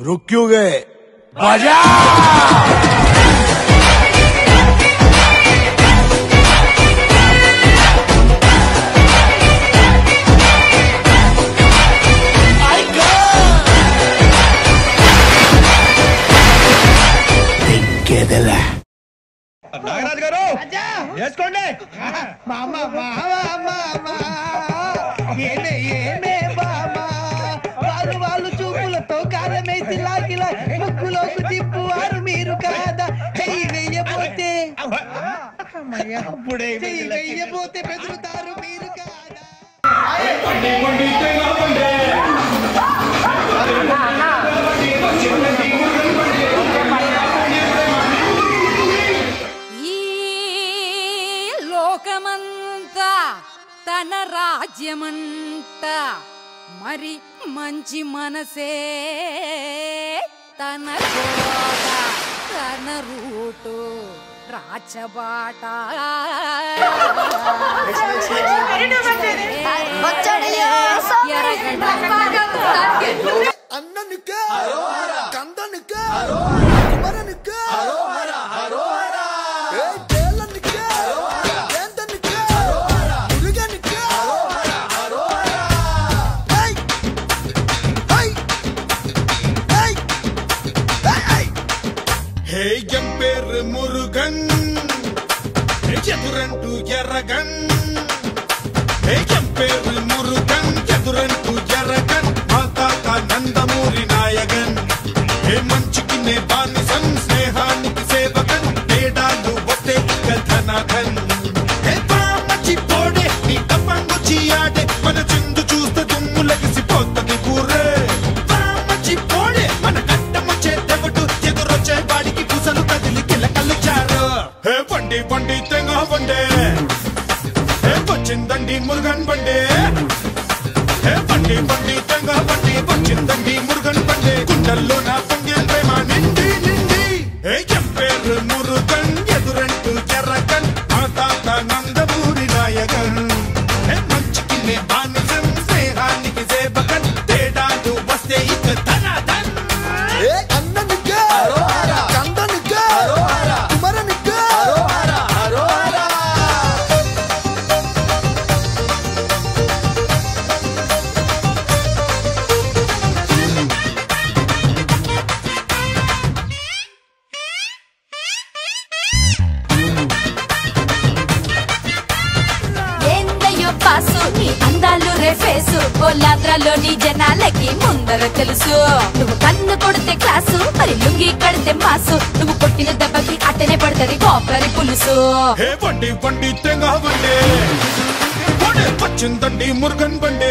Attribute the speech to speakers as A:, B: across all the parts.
A: रुक क्यों गए? बजा!
B: నాగరాజు గారు వేసుకోండి.
C: వాళ్ళు చూపులతో కాలమేసి లాగిలా ముక్కులోకి తిప్పువారు మీరు కాదా? చెయ్యి వెయ్యబోతే బెదురుతారు మీరు కాదా?
D: లోకమంతా తన రాజ్యమంట, మరి మంచి మనసే తన కోట, తన రూటు రాచబాట.
C: అన్ననుక కందనుక కుమరనుక
B: పేరు మురుగన్ ఎదురంటూ ఎర్రగన్. పేరు మురుగన్ ఎదురంటూ ఎర్రగన్. మా తాత నందమూరి నాయగన్. మంచికి నే బానిసం, స్నేహానికి సేవకన్. తేడాలు వస్తే ధనధన్. మచ్చి పోడే నీ కప్పంగుచ్చి ఆడే, మన చిందు చూస్తే దుమ్ము లగిసిపోతుంది కూరే. మచ్చి పోడే మన కట్టమొచ్చే తెవడు, ఎదురొచ్చే వాడికి కుసలు కదిలి కిలకల్లిచారు. బండి బండి తెంగ బండే వచ్చిందండి మురుగన్ బండే. బండి బండి తెంగ బండి వచ్చిందండి మురుగన్ బండే. గుండెల్లో నా పొంగే ప్రేమ నిండి నిండి. పేరు మురుగన్ ఎదురంటూ ఎర్రగన్. మా తాత నందమూరి నాయకన్. మంచికి నే బానిసం, స్నేహానికి సేవకన్. తేడాలు వస్తే ఇక ధనధన్.
C: అన్ననుక కందనుక కుమరనుక
D: ఏందయ్యో పాసు నీ అందాలు రేఫేసు, కోలాద్రలోని జనాలకి ముందర తెలుసు. నువ్వు కన్ను కొడితే క్లాసు, మరి లుంగి కడితే మాసు. నువ్వు కొట్టిన దెబ్బకి అట్టనే పడుతుంది కోపరి పులుసు.
B: బండి బండి తెంగ బండే వచ్చిందండి మురుగన్ బండే.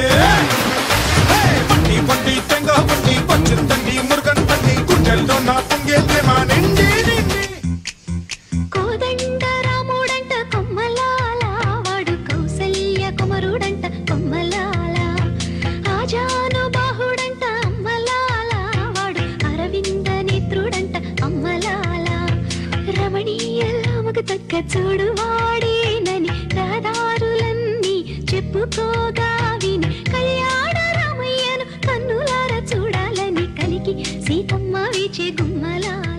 B: బండి బండి తెంగ బండి వచ్చిందండి మురుగన్ బండి. గుండెల్లో నా పొంగే ప్రేమ నిండి నిండి.
E: కోదండ రాముడంట కొమ్మలాల, వాడు కౌసల్య కుమరుడంట కొమ్మలాల. ఆజాను బాహుడంట అమ్మలాల, వాడు అరవింద నేత్రుడంట అమ్మలాల. రమణీయలామకు తగ్గ చూడు వాడేనని రహదారులన్నీ చెప్పుకోగా విని, కళ్యాణ రామయ్యను కన్నులార చూడాలని కలికి సీతమ్మ వీచే గుమ్మలాల.